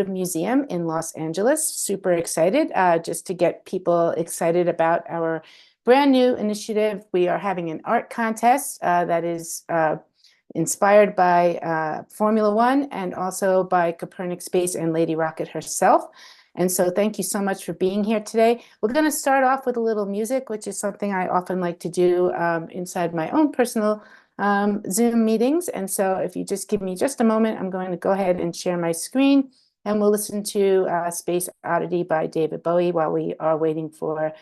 Museum in Los Angeles. Super excited just to get people excited about our brand new initiative. We are having an art contest that is inspired by Formula One and also by Copernic Space and Lady Rocket herself. And so thank you so much for being here today. We're going to start off with a little music, which is something I often like to do inside my own personal Zoom meetings. And so if you just give me just a moment, I'm going to go ahead and share my screen, and we'll listen to Space Oddity by David Bowie while we are waiting for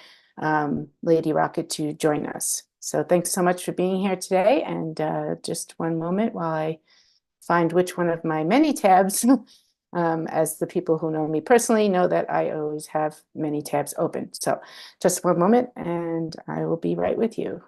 Lady Rocket to join us. So thanks so much for being here today. And just one moment while I find which one of my many tabs, as the people who know me personally know that I always have many tabs open. So just one moment and I will be right with you.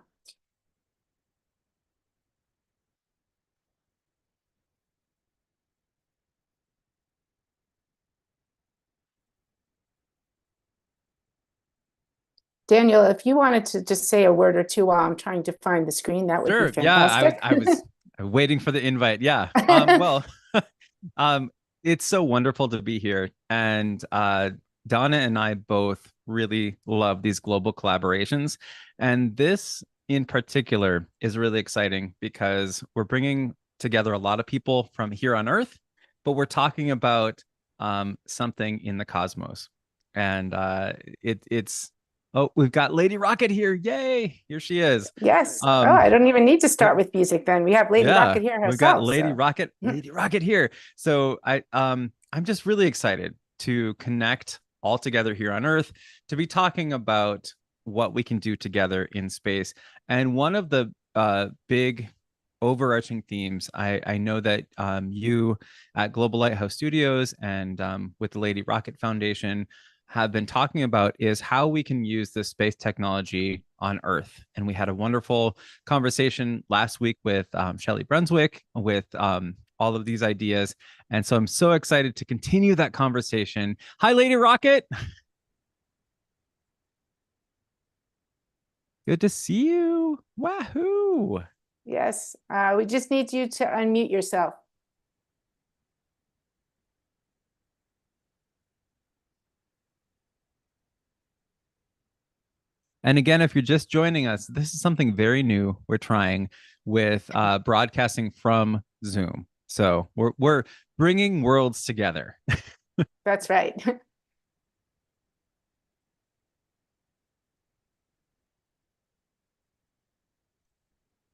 Daniel, if you wanted to just say a word or two while I'm trying to find the screen, that would be fantastic. Yeah, I was waiting for the invite. Yeah. It's so wonderful to be here. And Donna and I both really love these global collaborations. And this in particular is really exciting because we're bringing together a lot of people from here on Earth, but we're talking about something in the cosmos. And it's Oh, we've got Lady Rocket here. Yay. Here she is. Yes. I don't even need to start with music then. We have Lady Rocket here herself. We've got Lady Rocket here. So I'm just really excited to connect all together here on Earth to be talking about what we can do together in space. And one of the big overarching themes, I know that you at Global Lighthouse Studios and with the Lady Rocket Foundation have been talking about is how we can use this space technology on Earth. And we had a wonderful conversation last week with Shelley Brunswick with all of these ideas. And so I'm so excited to continue that conversation. Hi, Lady Rocket. Good to see you. Wahoo. Yes, we just need you to unmute yourself. And again, if you're just joining us, this is something very new we're trying with broadcasting from Zoom. So we're bringing worlds together. That's right.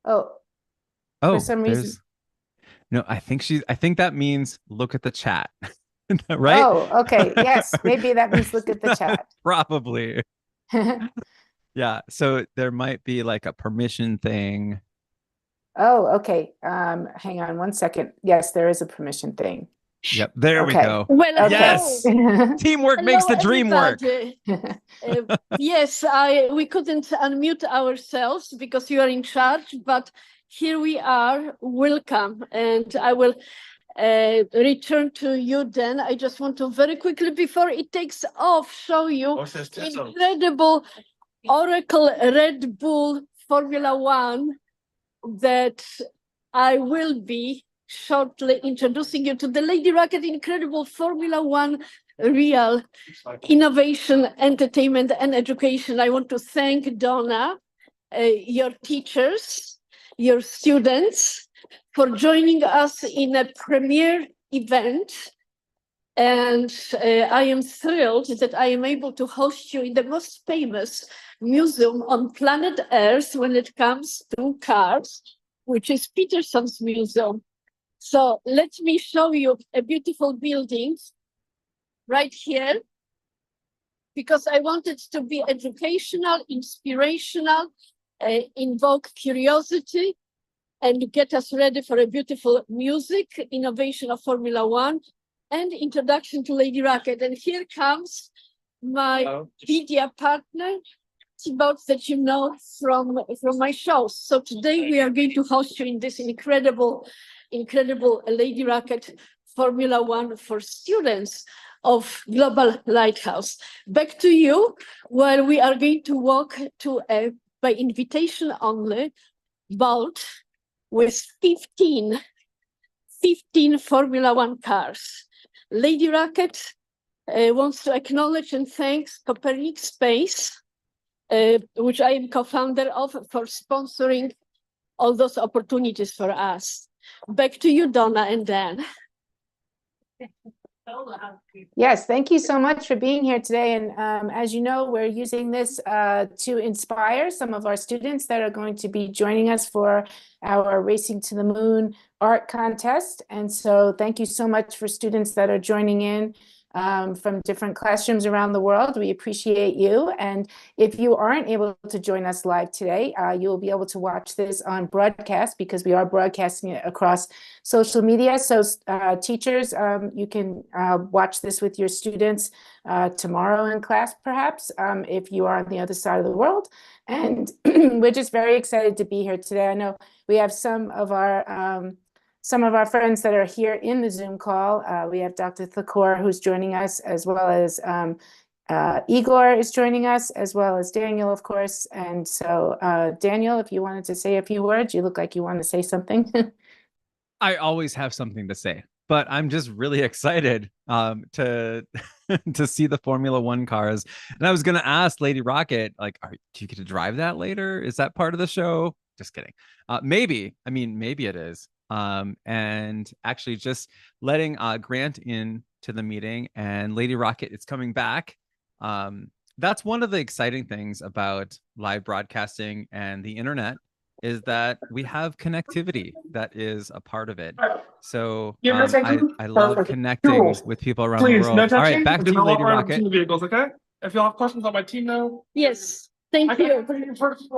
For some reason. No, I think that means look at the chat. Right? Oh, okay. Yes, maybe that means look at the chat. Probably. Yeah, so there might be like a permission thing. Oh, okay. Hang on one second. Yes, there is a permission thing. Yep, there we go. Well, okay. Yes, teamwork makes the dream work. Yes, we couldn't unmute ourselves because you are in charge, but here we are. Welcome, and I will return to you then. I just want to very quickly, before it takes off, show you incredible Oracle Red Bull Formula One that I will be shortly introducing you to the Lady Rocket incredible Formula One real innovation, entertainment, and education. I want to thank Donna, your teachers, your students for joining us in a premiere event. And I am thrilled that I am able to host you in the most famous museum on planet Earth when it comes to cars, which is Petersen's Museum. So let me show you a beautiful building right here, because I want it to be educational, inspirational, invoke curiosity, and get us ready for a beautiful music, innovation of Formula One, and introduction to Lady Rocket. And here comes my media partner, Thibaut, that you know from my shows. So today we are going to host you in this incredible Lady Rocket Formula One for students of Global Lighthouse. Back to you, where we are going to walk to a, by invitation only, vault with 15 Formula One cars. Lady Rocket wants to acknowledge and thank Copernic Space, which I am co-founder of, for sponsoring all those opportunities for us. Back to you, Donna and Dan. Yes, thank you so much for being here today. And as you know, we're using this to inspire some of our students that are going to be joining us for our Racing to the Moon art contest. And so thank you so much for students that are joining in from different classrooms around the world. We appreciate you. And if you aren't able to join us live today, you will be able to watch this on broadcast, because we are broadcasting it across social media. So teachers, you can watch this with your students tomorrow in class, perhaps, if you are on the other side of the world. And we're just very excited to be here today. I know we have some of our friends that are here in the Zoom call. We have Dr. Thakur, who's joining us, as well as Igor is joining us, as well as Daniel, of course. And so, Daniel, if you wanted to say a few words, you look like you want to say something. I always have something to say, but I'm just really excited to to see the Formula One cars. And I was going to ask Lady Rocket, like, do you get to drive that later? Is that part of the show? Just kidding. Maybe. I mean, maybe it is. And actually just letting Grant in to the meeting, and Lady Rocket is coming back. That's one of the exciting things about live broadcasting and the internet, is that we have connectivity that is a part of it. So I love connecting with people around the world. All right, back to you, Lady Rocket. Vehicles, okay? If you have questions, let my team know. Yes, thank you.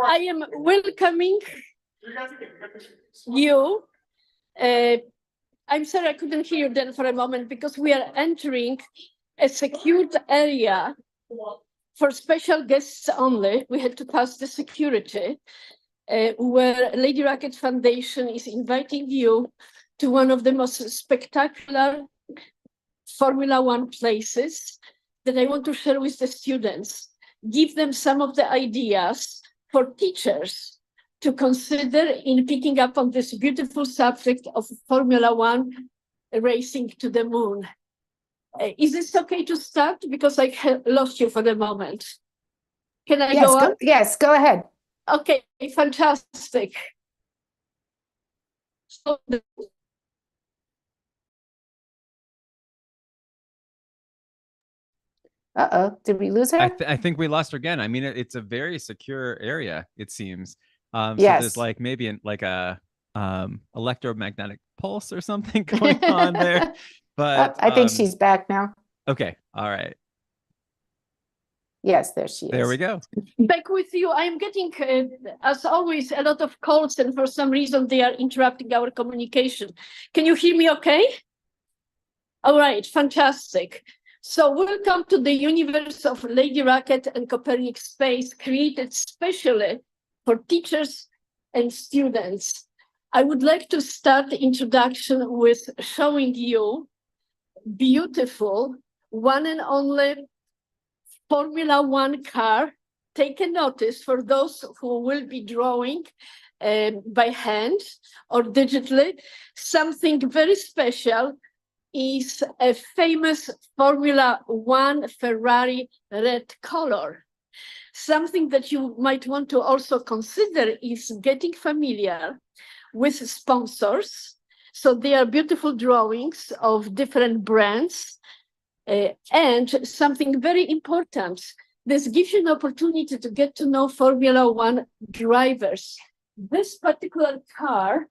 I am welcoming you. I'm sorry I couldn't hear you then for a moment, because we are entering a secured area for special guests only. We had to pass the security, where Lady Rocket Foundation is inviting you to one of the most spectacular Formula One places that I want to share with the students, give them some of the ideas for teachers to consider in picking up on this beautiful subject of Formula One racing to the moon. Is this okay to start? Because I lost you for the moment. Can I go on? Yes, go ahead. Okay, fantastic. So Uh-oh, did we lose her? I think we lost her again. I mean, it's a very secure area, it seems. So Yes. there's like maybe a electromagnetic pulse or something going on there. But I think she's back now. okay. All right. Yes, there she is. There we go. back with you. I'm getting, as always, a lot of calls, and for some reason they are interrupting our communication. Can you hear me okay? All right, fantastic. So welcome to the universe of Lady Rocket and Copernic Space, created specially for teachers and students. I would like to start the introduction with showing you beautiful one and only Formula One car. Take a notice for those who will be drawing by hand or digitally. Something very special is a famous Formula One Ferrari red color. Something that you might want to also consider is getting familiar with sponsors. So there are beautiful drawings of different brands. And something very important, this gives you an opportunity to get to know Formula One drivers. This particular car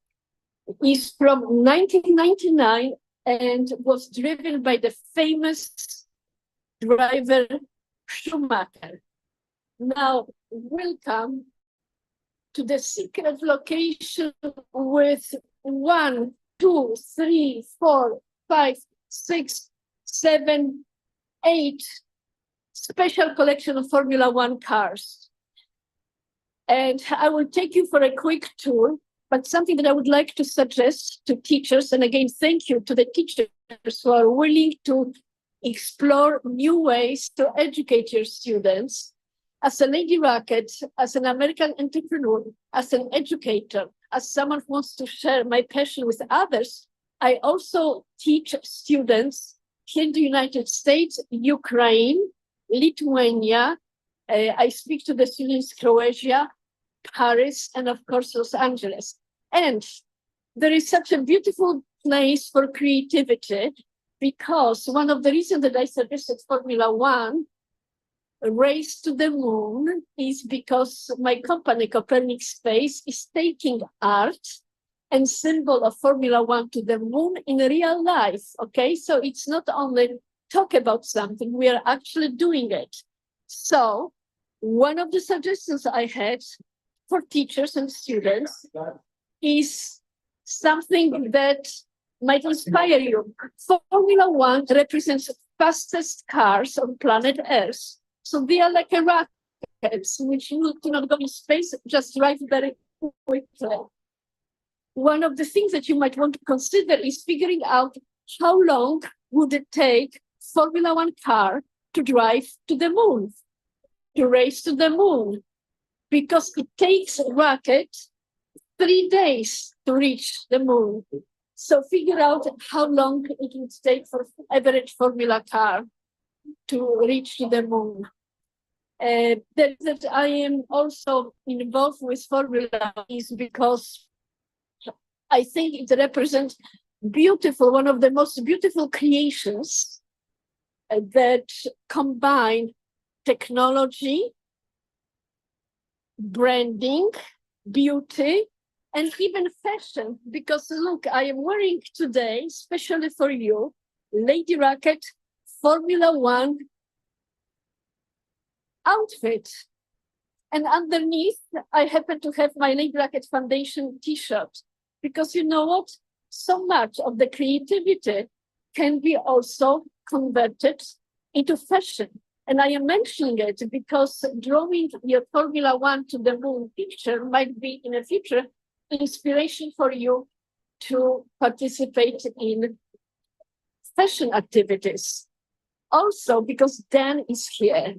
is from 1999 and was driven by the famous driver Schumacher. Now, welcome to the secret location with 1, 2, 3, 4, 5, 6, 7, 8 special collection of Formula One cars. And I will take you for a quick tour, but something that I would like to suggest to teachers, and again, thank you to the teachers who are willing to explore new ways to educate your students. As a Lady Rocket, as an American entrepreneur, as an educator, as someone who wants to share my passion with others, I also teach students here in the United States, Ukraine, Lithuania. I speak to the students Croatia, Paris, and of course, Los Angeles. And there is such a beautiful place for creativity because one of the reasons that I suggested Formula One, Race to the Moon, is because my company, Copernic Space, is taking art and symbol of Formula One to the moon in real life, okay? So it's not only talk about something, we are actually doing it. So one of the suggestions I had for teachers and students is something that might inspire you. Formula One represents fastest cars on planet Earth. So they are like a rockets, which you cannot go in space, just drive very quickly. One of the things that you might want to consider is figuring out how long would it take Formula One car to drive to the moon, to race to the moon, because it takes a rocket 3 days to reach the moon. So figure out how long it would take for average Formula car to reach the moon. That I am also involved with Formula is because I think it represents one of the most beautiful creations that combine technology, branding, beauty, and even fashion. Because look, I am wearing today, especially for you, Lady Rocket Formula One outfit. And underneath, I happen to have my Lady Rocket Foundation t-shirt. Because you know what? So much of the creativity can be also converted into fashion. And I am mentioning it because drawing your Formula One to the moon picture might be in the future inspiration for you to participate in fashion activities. Also, because Dan is here,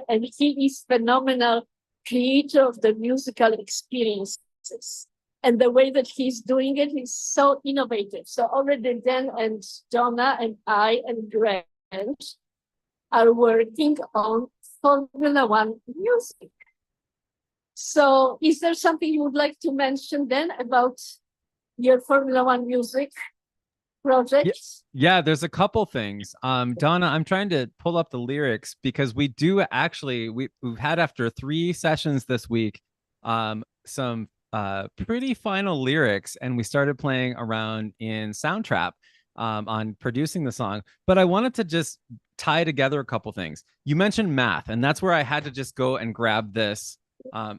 and he is phenomenal creator of the musical experiences. And the way that he's doing it is so innovative. So already Dan and Donna and I and Grant are working on Formula One music. So is there something you would like to mention then about your Formula One music projects? Yeah, there's a couple things. Donna, I'm trying to pull up the lyrics because we do actually, we've had after 3 sessions this week, some pretty final lyrics, and we started playing around in Soundtrap on producing the song. But I wanted to just tie together a couple things. You mentioned math, and that's where I had to just go and grab this.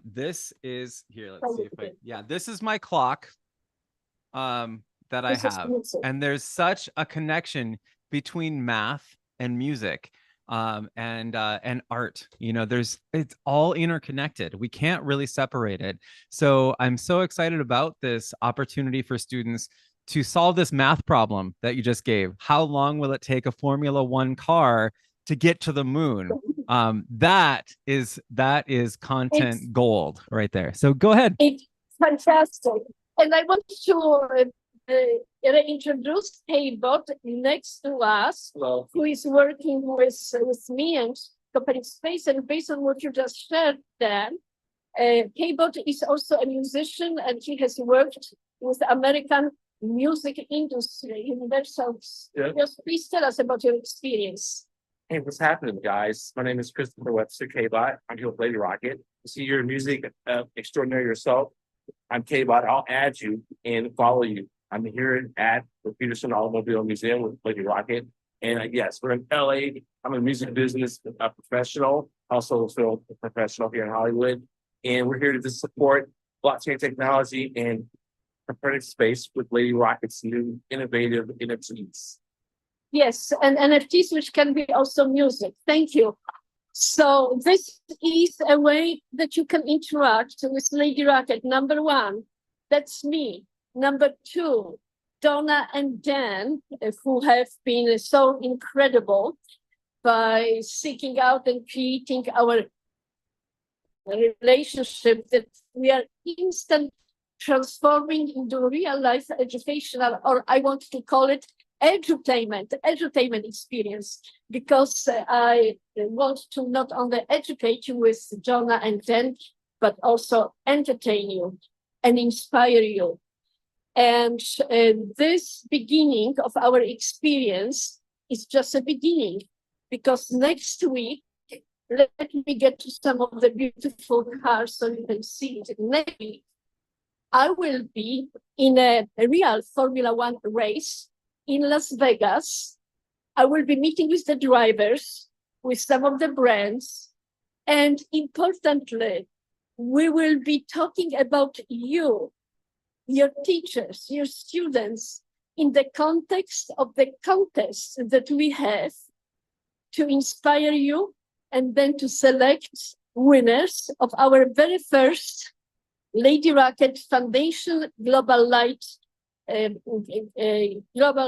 This is here. Let's see if this is my clock that I have, and there's such a connection between math and music. And art, you know, it's all interconnected. We can't really separate it. So I'm so excited about this opportunity for students to solve this math problem that you just gave. How long will it take a Formula One car to get to the moon? That is content gold right there. So go ahead. It's fantastic. And I want to reintroduce K-Bot next to us. Hello. Who is working with me and Copernic Space. And based on what you just shared, Dan, K-Bot is also a musician, and he has worked with the American music industry. So just please tell us about your experience. Hey, what's happening, guys? My name is Christopher Webster, K-Bot. I'm here with Lady Rocket. You see your music extraordinary yourself. I'm K-Bot. I'll add you and follow you. I'm here at the Petersen Automotive Museum with Lady Rocket. And yes, we're in LA. I'm a music business professional, also a film professional here in Hollywood. And we're here to just support blockchain technology and Copernic Space with Lady Rocket's new innovative NFTs. Yes, and NFTs, which can be also music. Thank you. So this is a way that you can interact with Lady Rocket. Number 1, that's me. Number 2, Donna and Dan, who have been so incredible by seeking out and creating our relationship that we are instant transforming into real life educational, or I want to call it edutainment experience, because I want to not only educate you with Jonah and Jen, but also entertain you and inspire you. And this beginning of our experience is just a beginning, because next week, let me get to some of the beautiful cars so you can see it. Next week, I will be in a real Formula One race in Las Vegas. I will be meeting with the drivers, with some of the brands, and importantly, we will be talking about you, your teachers, your students, in the context of the contest that we have to inspire you and then to select winners of our very first Lady Rocket Foundation Global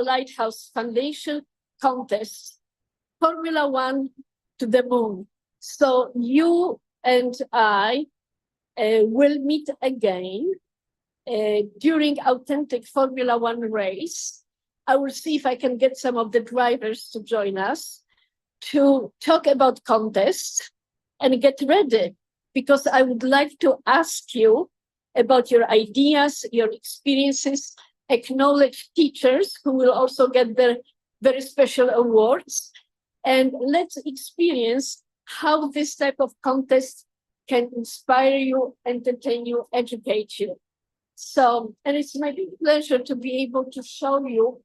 Lighthouse Foundation contest, Formula One to the moon. So you and I will meet again during authentic Formula One race. I will see if I can get some of the drivers to join us to talk about contests and get ready, because I would like to ask you about your ideas, your experiences, acknowledge teachers who will also get their very special awards, and let's experience how this type of contest can inspire you, entertain you, educate you. So, and it's my big pleasure to be able to show you,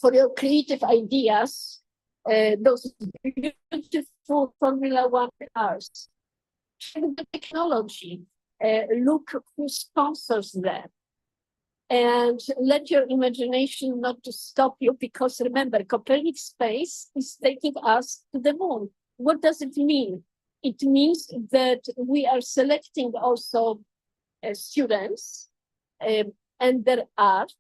for your creative ideas, those beautiful Formula One cars. Check the technology, look who sponsors them, and let your imagination not to stop you, because remember, Copernic Space is taking us to the moon. What does it mean? It means that we are selecting also students and their art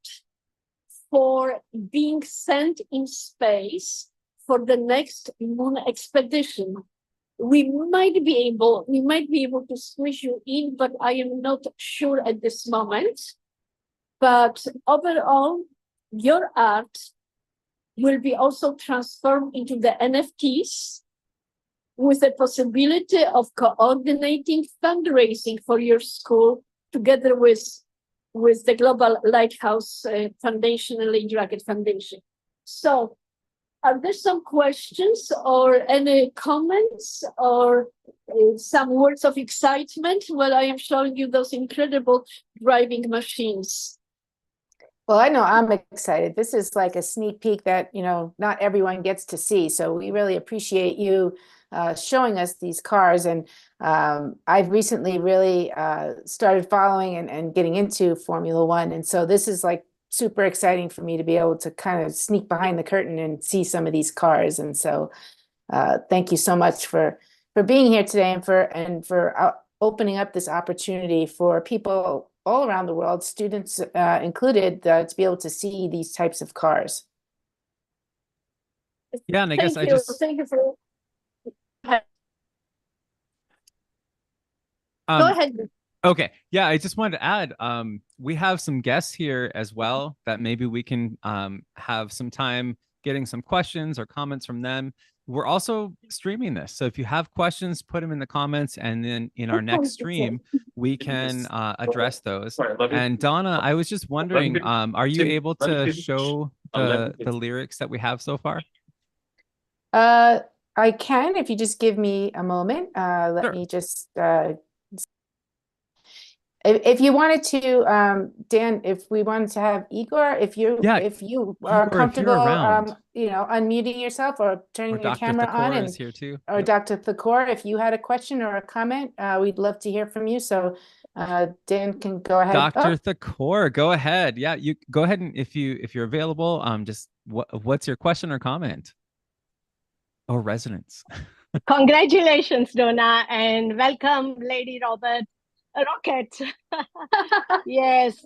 for being sent in space for the next moon expedition. We might be able to squeeze you in, but I am not sure at this moment. But overall, your art will be also transformed into the NFTs, with the possibility of coordinating fundraising for your school together with the Global Lighthouse Foundation and Lady Rocket Foundation. So, are there some questions or any comments or some words of excitement while I am showing you those incredible driving machines? Well, I know I'm excited. This is like a sneak peek that, not everyone gets to see. So we really appreciate you showing us these cars. And I've recently really started following and getting into Formula One. And so this is like super exciting for me to be able to kind of sneak behind the curtain and see some of these cars. And so thank you so much for being here today and for opening up this opportunity for people all around the world, students included, to be able to see these types of cars. Yeah, and I guess Thank you for. Go ahead. Okay. Yeah, I just wanted to add, we have some guests here as well that maybe we can have some time getting some questions or comments from them. We're also streaming this. So if you have questions, put them in the comments, and then in our next stream, we can address those. And Donna, I was just wondering, are you able to show the lyrics that we have so far? I can, if you just give me a moment. Let me just if you wanted to, Dan, if we wanted to have Igor, if you are comfortable, unmuting yourself or turning your camera on, and here too. Or Dr. Thakor, if you had a question or a comment, we'd love to hear from you. So Dan can go ahead. Dr. Thakor, go ahead. Yeah, you go ahead, and if you're available, just what's your question or comment or resonance? Congratulations, Donna, and welcome, Lady Rocket. Yes.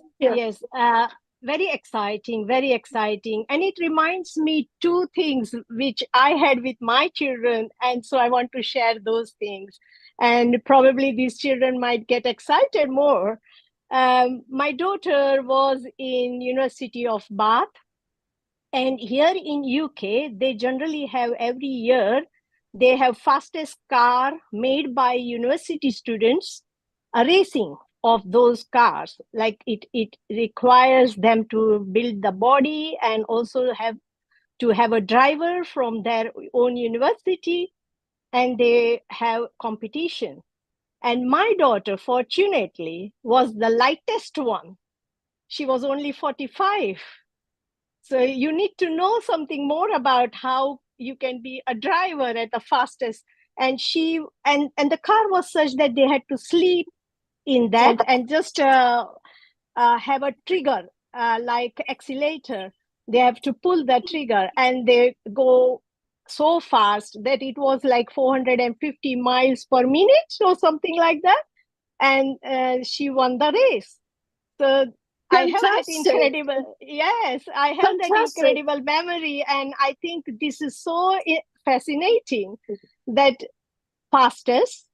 Very exciting, very exciting. And it reminds me two things which I had with my children. And so I want to share those things. And probably these children might get excited more. My daughter was in University of Bath. And here in UK, they generally have every year, they have fastest car made by university students, a racing of those cars. Like it requires them to build the body and also have to have a driver from their own university, and they have competition. And my daughter, fortunately, was the lightest one. She was only 45. So you need to know something more about how you can be a driver at the fastest. And the car was such that they had to sleep in that and just have a trigger, like accelerator. They have to pull the trigger, and they go so fast that it was like 450 miles per minute or something like that. And she won the race. So I have that incredible, yes, I have that incredible memory. And I think this is so fascinating that fastest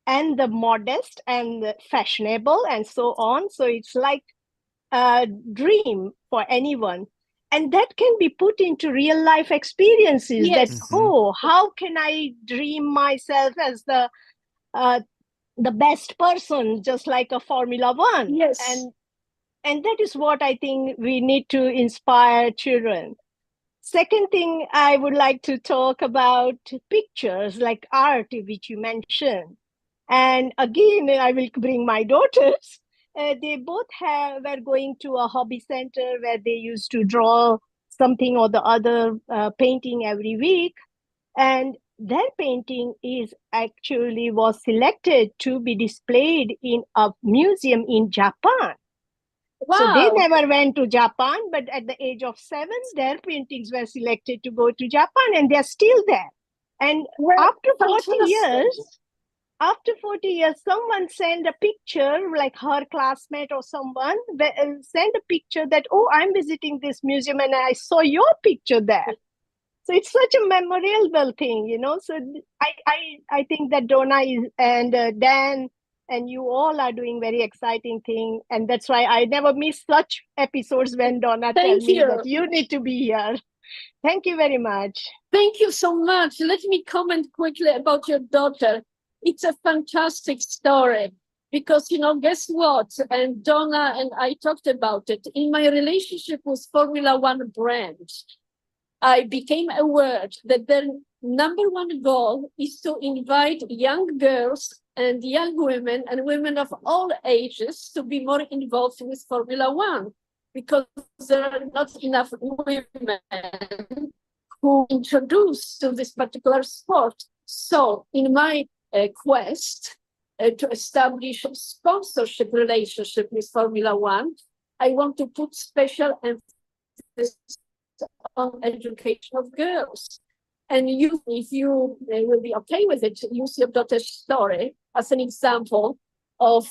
and the modest and the fashionable and so on. So it's like a dream for anyone. And that can be put into real life experiences. Yes. That, oh, how can I dream myself as the best person, just like a Formula One? Yes. And that is what I think we need to inspire children. Second thing I would like to talk about pictures, like art, which you mentioned. And again, I will bring my daughters. They both were going to a hobby center where they used to draw something or the other, painting every week. And their painting was selected to be displayed in a museum in Japan. Wow. So they never went to Japan, but at the age of 7, their paintings were selected to go to Japan, and they're still there. And after 40 years, someone sent a picture, like her classmate or someone, sent a picture that, oh, I'm visiting this museum and I saw your picture there. So it's such a memorable thing, you know. So I think that Donna and Dan and you all are doing very exciting thing. And that's why I never miss such episodes when Donna tells me that you need to be here. Thank you very much. Thank you so much. Let me comment quickly about your daughter. It's a fantastic story because, you know, guess what? And Donna and I talked about it. In my relationship with Formula One brand, I became aware that their number one goal is to invite young girls and young women and women of all ages to be more involved with Formula One, because there are not enough women who introduced to this particular sport. So in my quest to establish a sponsorship relationship with Formula One, I want to put special emphasis on education of girls. And you, if you will be okay with it, use your daughter's story as an example of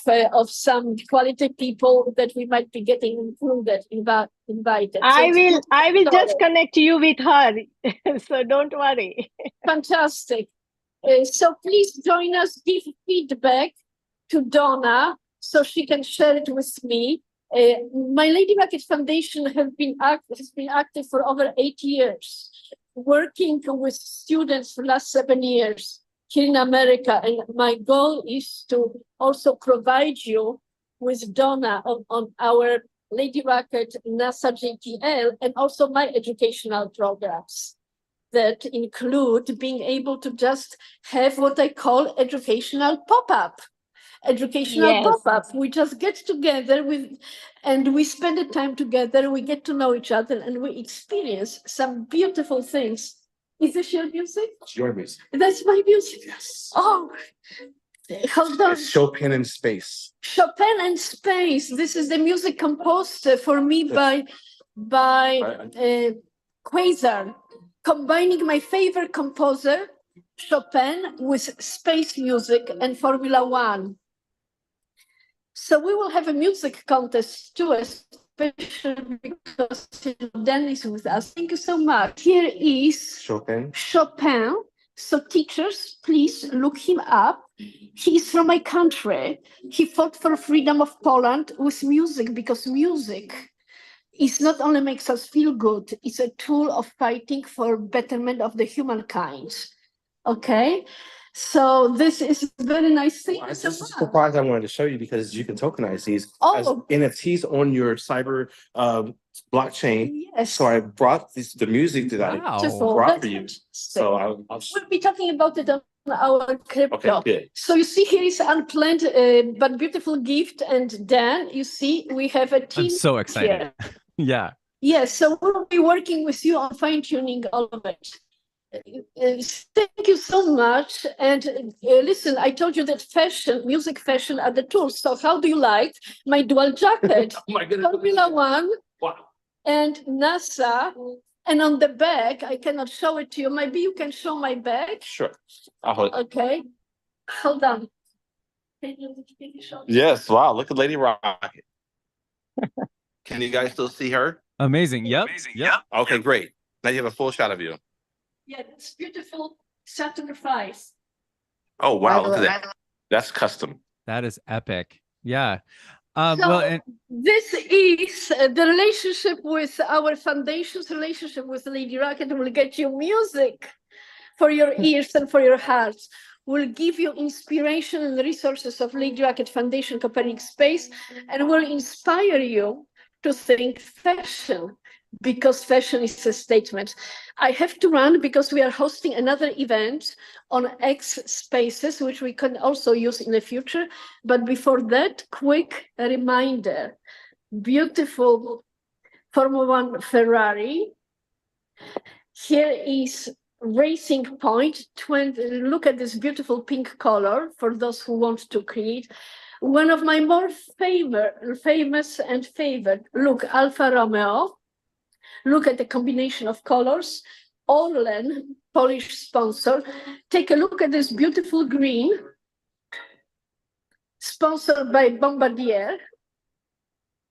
some quality people that we might be getting included, invited. I will just connect you with her, so don't worry. Fantastic. So please join us, give feedback to Donna so she can share it with me. My Lady Rocket Foundation has been active for over 8 years, working with students for the last 7 years here in America. And my goal is to also provide you with Donna on our Lady Rocket NASA JTL and also my educational programs that include being able to just have what I call educational pop-up. Pop-up. We just get together and we spend the time together, we get to know each other, and we experience some beautiful things. Is this your music? It's your music. That's my music? Yes. Oh, hold on. It's Chopin in Space. Chopin in Space. This is the music composed for me by Quasar, combining my favorite composer, Chopin, with space music and Formula One. So we will have a music contest too, especially because Dan is with us. Thank you so much. Here is Chopin. So teachers, please look him up. He's from my country. He fought for freedom of Poland with music, because music It's not only makes us feel good, it's a tool of fighting for betterment of the humankind. Okay, so this is a very nice thing. This is a surprise I wanted to show you because you can tokenize these as Oh. NFTs on your cyber blockchain. Yes. So I brought the music that Wow. Beautiful. brought That's for you. fantastic. So I'll We'll be talking about it on our crypto. okay, good. So you see here is unplanned but beautiful gift, and then you see we have a team. I'm so excited. here. Yeah. Yes, so we'll be working with you on fine tuning all of it. Thank you so much. And listen, I told you that music fashion are the tools. So how do you like my dual jacket? Oh my goodness. Formula One Wow. and NASA. And on the back, I cannot show it to you. Maybe you can show my back. Sure. I'll hold it. Okay. Hold on. Can you show me? Yes. Wow. Look at Lady Rocket. Can you guys still see her? Amazing. Yep. Yep. Okay, great. Now you have a full shot of you. Yeah, it's beautiful Saturn V. Oh, wow. I Look at love that. That's custom. That is epic. Yeah. So Well, and this is the relationship with our foundation's relationship with Lady Rocket will get you music for your ears and for your hearts, will give you inspiration and resources of Lady Rocket Foundation Copernic Space, and will inspire you to think fashion, because fashion is a statement. I have to run because we are hosting another event on X Spaces, which we can also use in the future. But before that, quick reminder, beautiful Formula One Ferrari. Here is Racing Point. Look at this beautiful pink color for those who want to create. One of my more famous and favored, look, Alfa Romeo. Look at the combination of colors. Orlen, Polish sponsor. Take a look at this beautiful green, sponsored by Bombardier.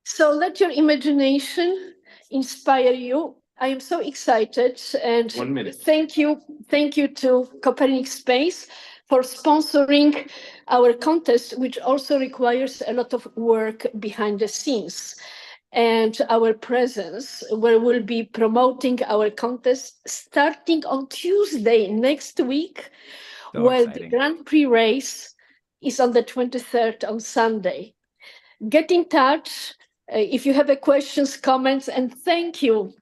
So let your imagination inspire you. I am so excited, and 1 minute. Thank you to Copernic Space for sponsoring our contest, which also requires a lot of work behind the scenes. And our presence, where we'll be promoting our contest starting on Tuesday next week, So while exciting. the Grand Prix race is on the 23rd on Sunday. Get in touch if you have questions, comments, and thank you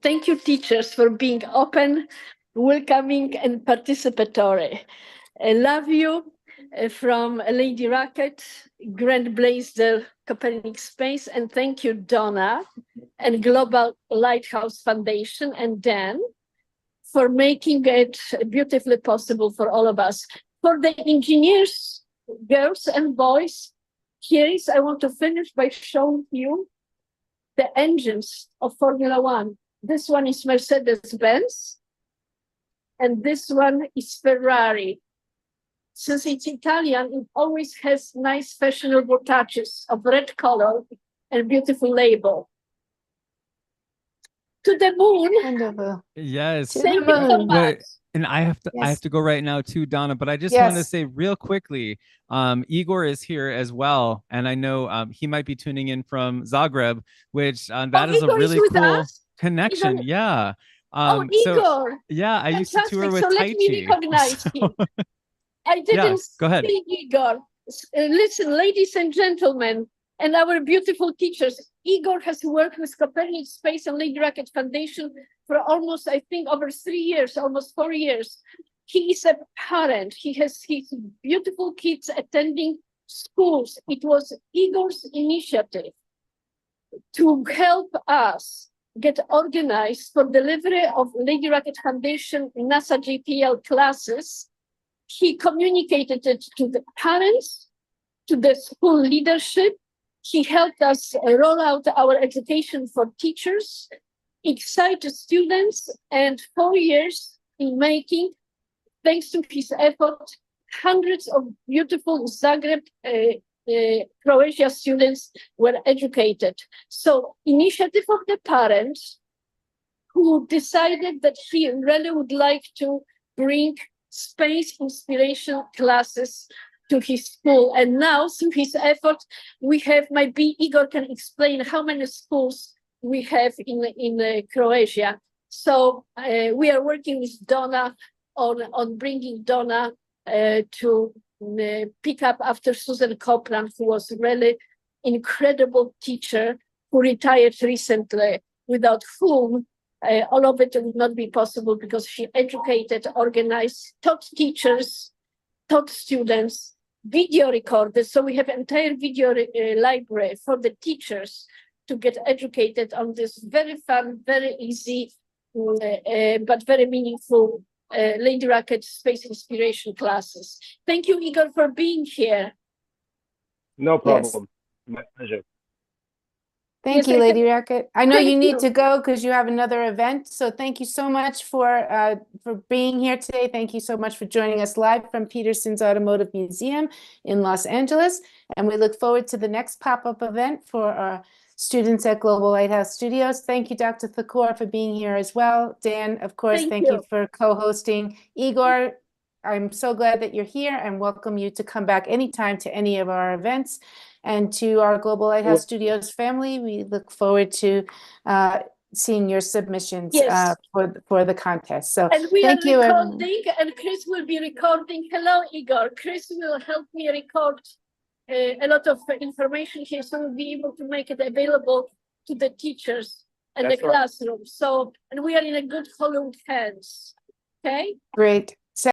teachers for being open, welcoming, and participatory. I love you from Lady Rocket, Grand Blaisdell Copernic Space, and thank you, Donna, and Global Lighthouse Foundation, and Dan, for making it beautifully possible for all of us. For the engineers, girls and boys, I want to finish by showing you the engines of Formula One. This one is Mercedes-Benz, and this one is Ferrari. Since it's Italian, it always has nice fashionable touches of red color and beautiful label. To the moon. Wonderful. yes. Thank you so moon. much. And I have Yes. to go right now too, Donna, but I just want to Yes. say real quickly, Igor is here as well. And I know he might be tuning in from Zagreb, which that is Igor a really with cool us? connection. Igor- Yeah. Oh, So Igor. yeah, I used to tour Fantastic. with So let Tai me Chi. recognize So- him. I didn't go ahead. see Igor. Listen, ladies and gentlemen, and our beautiful teachers, Igor has worked with Copernic Space and Lady Rocket Foundation for almost, I think, over 3 years, almost 4 years. He is a parent. He has his beautiful kids attending schools. It was Igor's initiative to help us get organized for delivery of Lady Rocket Foundation NASA JPL classes. He communicated it to the parents, to the school leadership. He helped us roll out our education for teachers, excite students, and 4 years in making, thanks to his effort, hundreds of beautiful Zagreb, Croatia students were educated. So, initiative of the parents who decided that he really would like to bring space inspiration classes to his school. And now, through his effort, we have, maybe Igor can explain how many schools we have in Croatia. So we are working with Donna on bringing Donna to pick up after Susan Copeland, who was really incredible teacher who retired recently, without whom all of it would not be possible, because she educated, organized, taught teachers, taught students, video recorded. So we have entire video library for the teachers to get educated on this very fun, very easy, but very meaningful Lady Rocket Space Inspiration classes. Thank you, Igor, for being here. No Yes. problem. My pleasure. Thank Yes, you, I Lady Rocket. I know you Thank need you. to go because you have another event. So thank you so much for being here today. Thank you so much for joining us live from Petersen's Automotive Museum in Los Angeles. And we look forward to the next pop-up event for our students at Global Lighthouse Studios. Thank you, Dr. Thakor, for being here as well. Dan, of course, thank you for co-hosting. Igor, I'm so glad that you're here and welcome you to come back anytime to any of our events. And to our Global Lighthouse Studios family, we look forward to seeing your submissions Yes. for the contest. So And we thank are you. recording, and Chris will be recording. Hello, Igor. Chris will help me record a lot of information here, so we'll be able to make it available to the teachers and That's the right. classroom. So, and we are in a good Hollywood hands. Okay. Great.